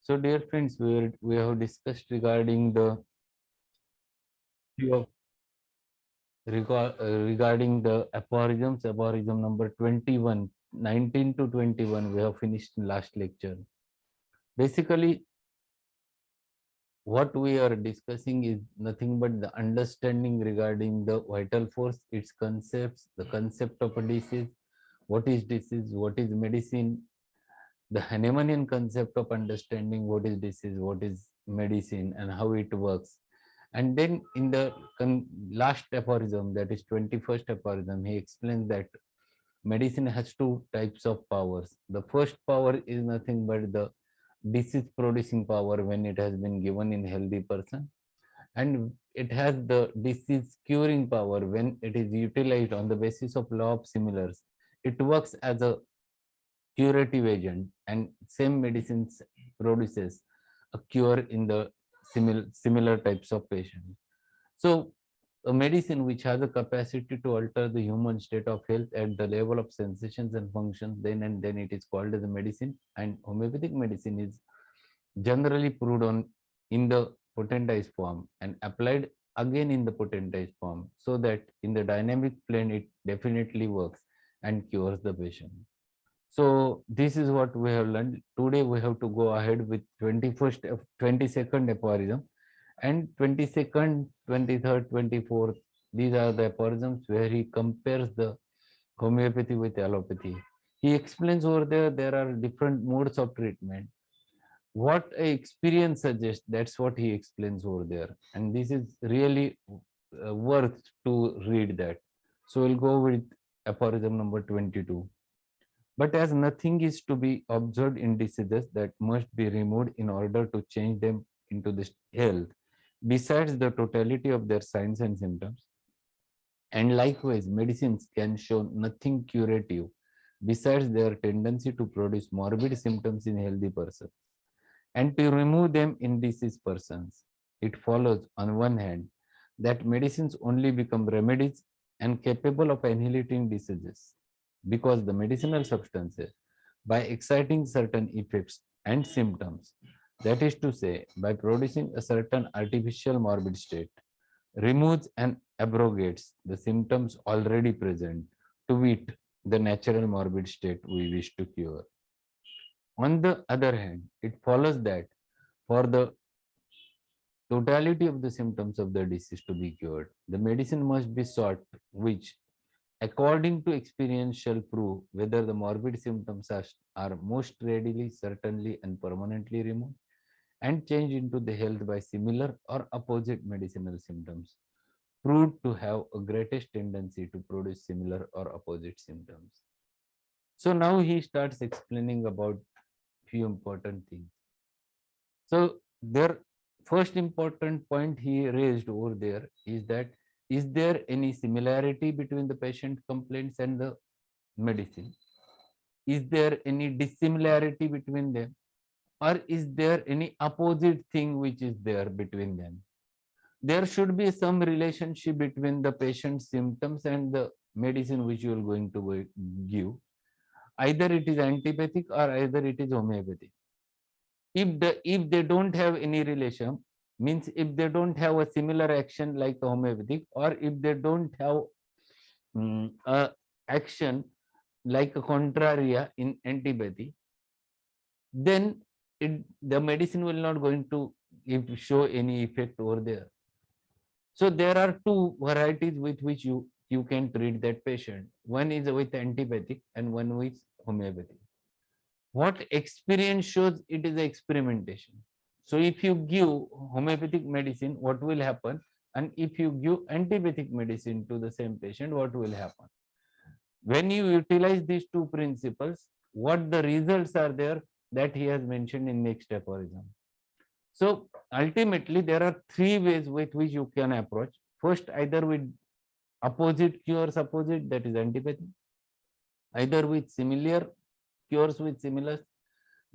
So, dear friends, we have discussed regarding the few of regarding the aphorisms. Aphorism number 21, 19 to 21. We have finished in last lecture. Basically, what we are discussing is nothing but the understanding regarding the vital force, its concepts, the concept of a disease, what is medicine, the Hahnemannian concept of understanding what is disease, what is medicine, and how it works. And then in the last aphorism, that is 21st aphorism, he explains that medicine has two types of powers. The first power is nothing but the disease producing power when it has been given in healthy person, and it has the disease curing power when it is utilized on the basis of law of similars. It works as a curative agent, and same medicines produces a cure in the similar types of patients. So a medicine which has a capacity to alter the human state of health at the level of sensations and functions, then it is called as a medicine. And homeopathic medicine is generally proved on in the potentized form and applied again in the potentized form, so that in the dynamic plane it definitely works and cures the patient. So this is what we have learned. Today we have to go ahead with 22nd aphorism, and 22nd, 23rd, 24th. These are the aphorisms where he compares the homeopathy with allopathy. He explains over there are different modes of treatment. What a experience suggests, that's what he explains over there. And this is really worth to read that. So we'll go with aphorism number 22. But as nothing is to be observed in diseases that must be removed in order to change them into this health, besides the totality of their signs and symptoms, and likewise medicines can show nothing curative besides their tendency to produce morbid symptoms in healthy persons and to remove them in diseased persons. It follows, on one hand, that medicines only become remedies and capable of annihilating diseases because the medicinal substances, by exciting certain effects and symptoms, that is to say, by producing a certain artificial morbid state, removes and abrogates the symptoms already present, to wit, the natural morbid state we wish to cure. On the other hand, it follows that for the totality of the symptoms of the disease to be cured, the medicine must be sought which, according to experience, shall prove whether the morbid symptoms are most readily, certainly, and permanently removed and changed into the health by similar or opposite medicinal symptoms, proved to have a greatest tendency to produce similar or opposite symptoms. So now he starts explaining about few important things. So their first important point he raised over there is that, is there any similarity between the patient complaints and the medicine? Is there any dissimilarity between them? Or is there any opposite thing which is there between them? There should be some relationship between the patient's symptoms and the medicine which you are going to give. Either it is antibiotic or either it is homeopathic. If they don't have any relation, means if they don't have a similar action like homeopathic, or if they don't have a action like a contraria in antibody, then the medicine will not going to show any effect over there. So there are two varieties with which you can treat that patient. One is with antibiotic and one with homeopathy. What experience shows, it is experimentation. So if you give homeopathic medicine, what will happen? And if you give antibiotic medicine to the same patient, what will happen? When you utilize these two principles, what the results are there, that he has mentioned in next aphorism. So ultimately, there are three ways with which you can approach. First, either with opposite cures opposite, that is antibiotic, either with similar cures with similar,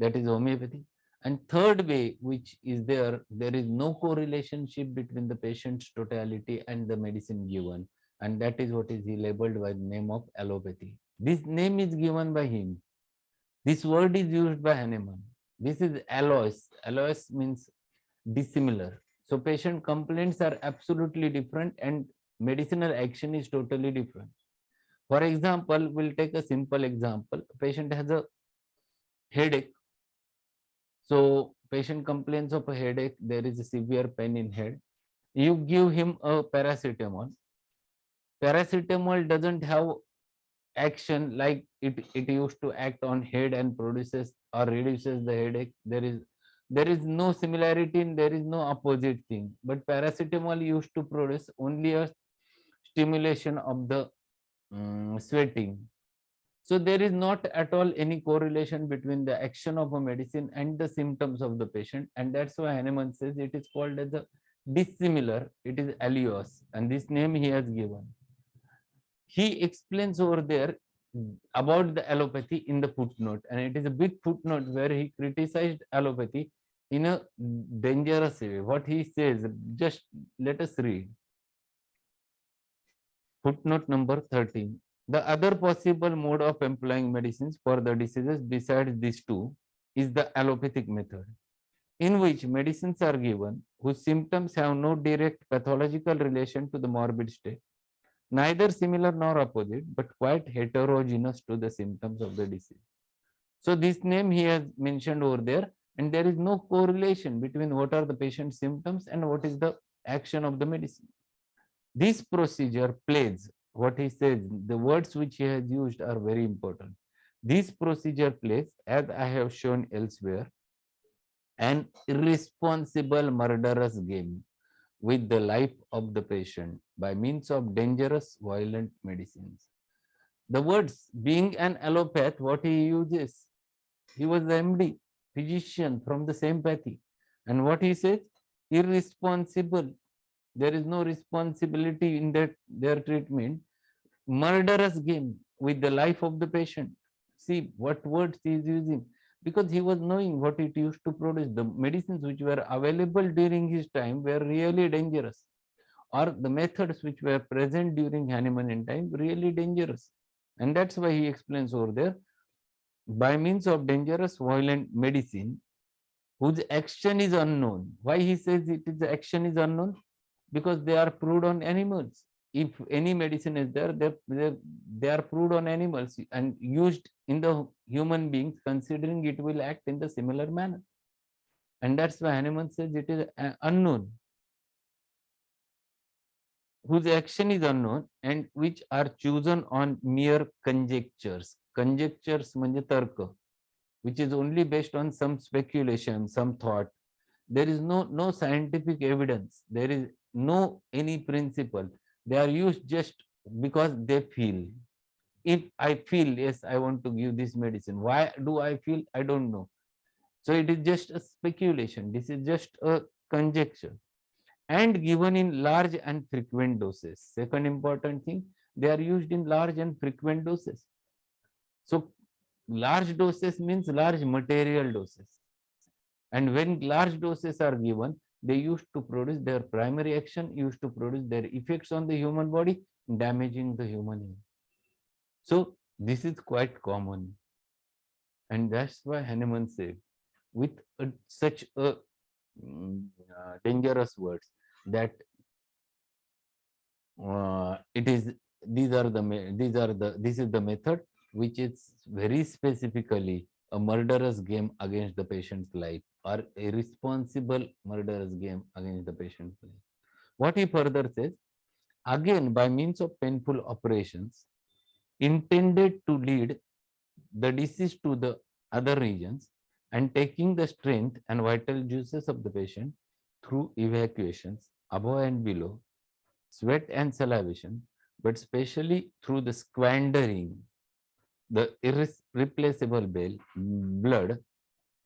that is homeopathy. And third way, which is there is no correlationship between the patient's totality and the medicine given, and that is what is he labeled by the name of allopathy. This name is given by him. This word is used by Hahnemann. This is alloys. Alloys means dissimilar. So patient complaints are absolutely different and medicinal action is totally different. For example, we'll take a simple example. A patient has a headache. So patient complains of a headache. There is a severe pain in head. You give him a paracetamol. Paracetamol doesn't have action like it used to act on head and produces or reduces the headache. There is no similarity and there is no opposite thing. But paracetamol used to produce only a stimulation of the sweating. So there is not at all any correlation between the action of a medicine and the symptoms of the patient, and that's why Hahnemann says it is called as a dissimilar. It is allios, and this name he has given. He explains over there about the allopathy in the footnote, and it is a big footnote where he criticized allopathy in a dangerous way. What he says, just let us read. Footnote number 13. The other possible mode of employing medicines for the diseases besides these two is the allopathic method, in which medicines are given whose symptoms have no direct pathological relation to the morbid state, neither similar nor opposite, but quite heterogeneous to the symptoms of the disease. So this name he has mentioned over there, and there is no correlation between what are the patient's symptoms and what is the action of the medicine. This procedure plays, what he says, the words which he has used are very important. This procedure plays, as I have shown elsewhere, an irresponsible murderous game with the life of the patient by means of dangerous, violent medicines. The words, being an allopath, what he uses, he was the MD, physician from the same pathy. And what he says, irresponsible. There is no responsibility in that their treatment. Murderous game with the life of the patient. See what words he is using, because he was knowing what it used to produce. The medicines which were available during his time were really dangerous, or the methods which were present during Hahnemannian time really dangerous. And that's why he explains over there, by means of dangerous violent medicine whose action is unknown. Why he says it is the action is unknown? Because they are proved on animals. If any medicine is there, they are proved on animals and used in the human beings, considering it will act in the similar manner. And that's why Hahnemann says it is unknown, whose action is unknown and which are chosen on mere conjectures. Conjectures म्हणजे तर्क, which is only based on some speculation, some thought. There is no scientific evidence. There is no any principle. They are used just because they feel. If I feel, yes, I want to give this medicine. Why do I feel? I don't know. So it is just a speculation. This is just a conjecture, and given in large and frequent doses. Second important thing, they are used in large and frequent doses. So large doses means large material doses. And when large doses are given, they used to produce their primary action, used to produce their effects on the human body, damaging the human health. So this is quite common. And that's why Hahnemann said, with such a dangerous words, that it is this is the method which is very specifically a murderous game against the patient's life, or a responsible murderous game against the patient's life. What he further says, again by means of painful operations intended to lead the disease to the other regions, and taking the strength and vital juices of the patient through evacuations above and below, sweat and salivation, but especially through the squandering the irreplaceable blood,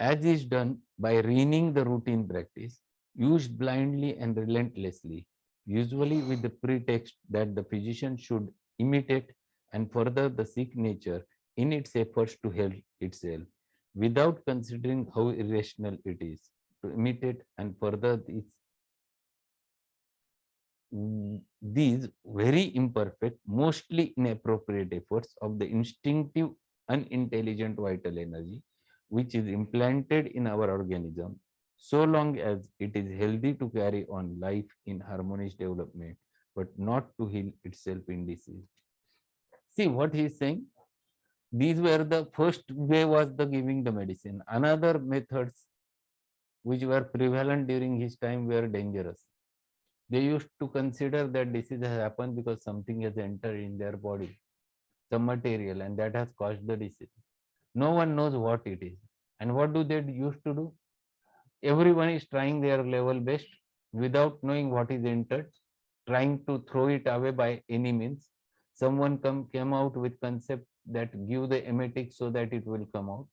as is done by renewing the routine practice, used blindly and relentlessly, usually with the pretext that the physician should imitate and further the sick nature in its efforts to help itself, without considering how irrational it is to imitate and further these very imperfect, mostly inappropriate efforts of the instinctive, unintelligent vital energy, which is implanted in our organism, so long as it is healthy to carry on life in harmonious development, but not to heal itself in disease. See what he is saying? These were the first way was the giving the medicine. Another methods which were prevalent during his time were dangerous. They used to consider that disease has happened because something has entered in their body, some material, and that has caused the disease. No one knows what it is. And what do they used to do? Everyone is trying their level best without knowing what is entered, trying to throw it away by any means. Someone came out with concept that give the emetic so that it will come out.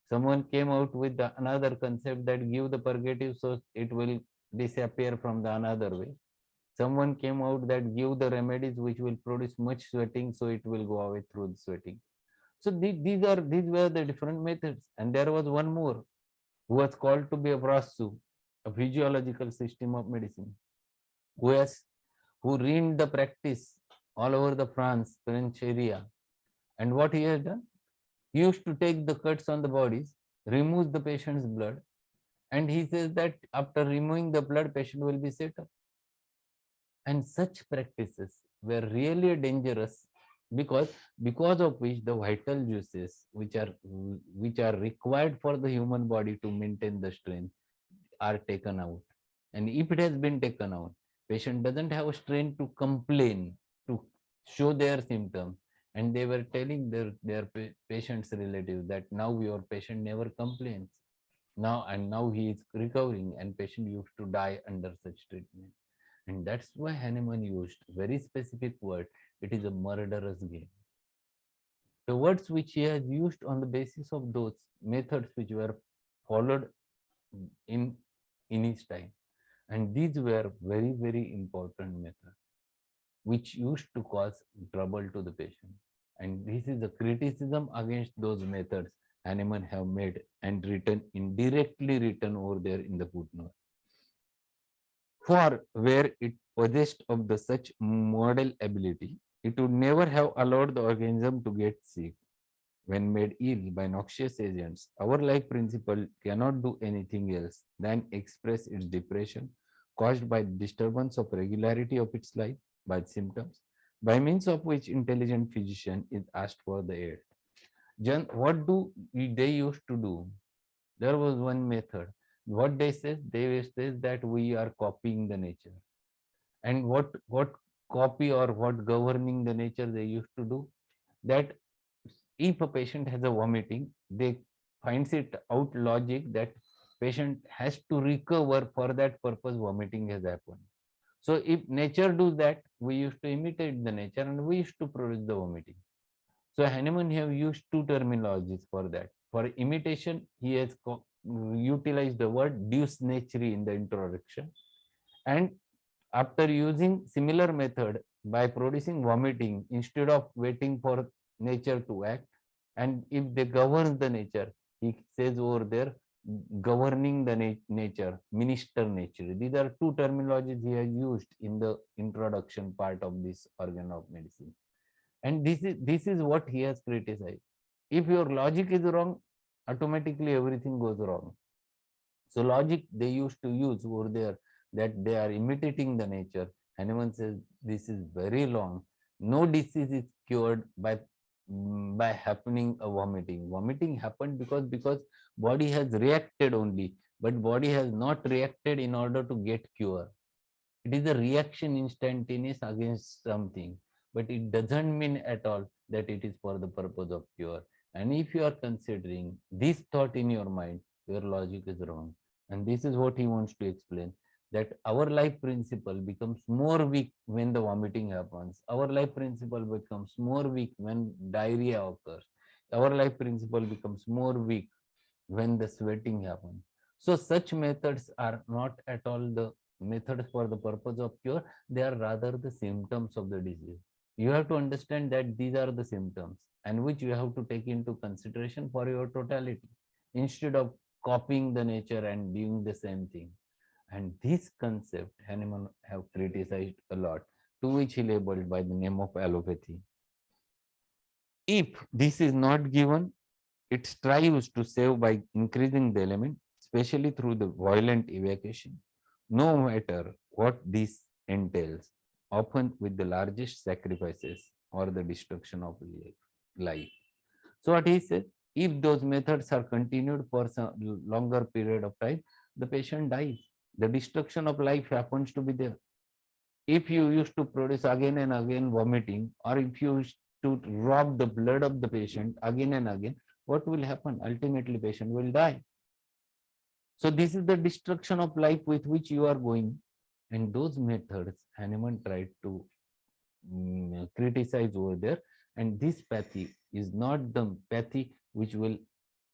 Someone came out with another concept that give the purgative so it will disappear from the another way. Someone came out that give the remedies which will produce much sweating so it will go away through the sweating. So these were the different methods. And there was one more who was called to be a Prasu, a physiological system of medicine, who reigned the practice all over the French area. And what he has done? He used to take the cuts on the bodies, remove the patient's blood, and he says that after removing the blood, patient will be set up. And such practices were really dangerous because of which the vital juices which are required for the human body to maintain the strength are taken out. And if it has been taken out, patient doesn't have a strength to complain, to show their symptoms. And they were telling their patient's relatives that now your patient never complains. Now he is recovering, and patient used to die under such treatment. And that's why Hahnemann used very specific word. It is a murderous game. The words which he has used on the basis of those methods which were followed in his time. And these were very, very important methods which used to cause trouble to the patient. And this is a criticism against those methods Hahnemann have made and indirectly written over there in the footnote. For where it possessed of the such model ability, it would never have allowed the organism to get sick. When made ill by noxious agents, our life principle cannot do anything else than express its depression caused by disturbance of regularity of its life by symptoms, by means of which intelligent physician is asked for the aid. John, what do they used to do? There was one method. What they says that we are copying the nature. And what copy or what governing the nature they used to do? That if a patient has a vomiting, they finds it out logic that patient has to recover. For that purpose vomiting has happened. So if nature does that, we used to imitate the nature and we used to produce the vomiting. So Hahnemann have used two terminologies for that. For imitation, he has utilized the word deus naturae in the introduction. And after using similar method by producing vomiting instead of waiting for nature to act, and if they govern the nature, he says over there, governing the nature, minister nature. These are two terminologies he has used in the introduction part of this organ of medicine. And this is what he has criticized. If your logic is wrong, automatically everything goes wrong. So logic they used to use over there, that they are imitating the nature. Hahnemann says this is very long. No disease is cured by happening a vomiting. Vomiting happened because body has reacted only, but body has not reacted in order to get cure. It is a reaction instantaneous against something, but it doesn't mean at all that it is for the purpose of cure. And if you are considering this thought in your mind, your logic is wrong. And this is what he wants to explain, that our life principle becomes more weak when the vomiting happens. Our life principle becomes more weak when diarrhea occurs. Our life principle becomes more weak when the sweating happens. So such methods are not at all the methods for the purpose of cure. They are rather the symptoms of the disease. You have to understand that these are the symptoms and which you have to take into consideration for your totality instead of copying the nature and doing the same thing. And this concept Hahnemann have criticized a lot, to which he labeled by the name of allopathy. If this is not given, It strives to save by increasing the element, especially through the violent evacuation, no matter what this entails, often with the largest sacrifices or the destruction of life. So what he said, if those methods are continued for some longer period of time, the patient dies. The destruction of life happens to be there. If you used to produce again and again vomiting, or if you used to rob the blood of the patient again and again, what will happen? Ultimately, patient will die. So this is the destruction of life with which you are going. And those methods, Hahnemann tried to criticize over there. And this pathy is not the pathy which will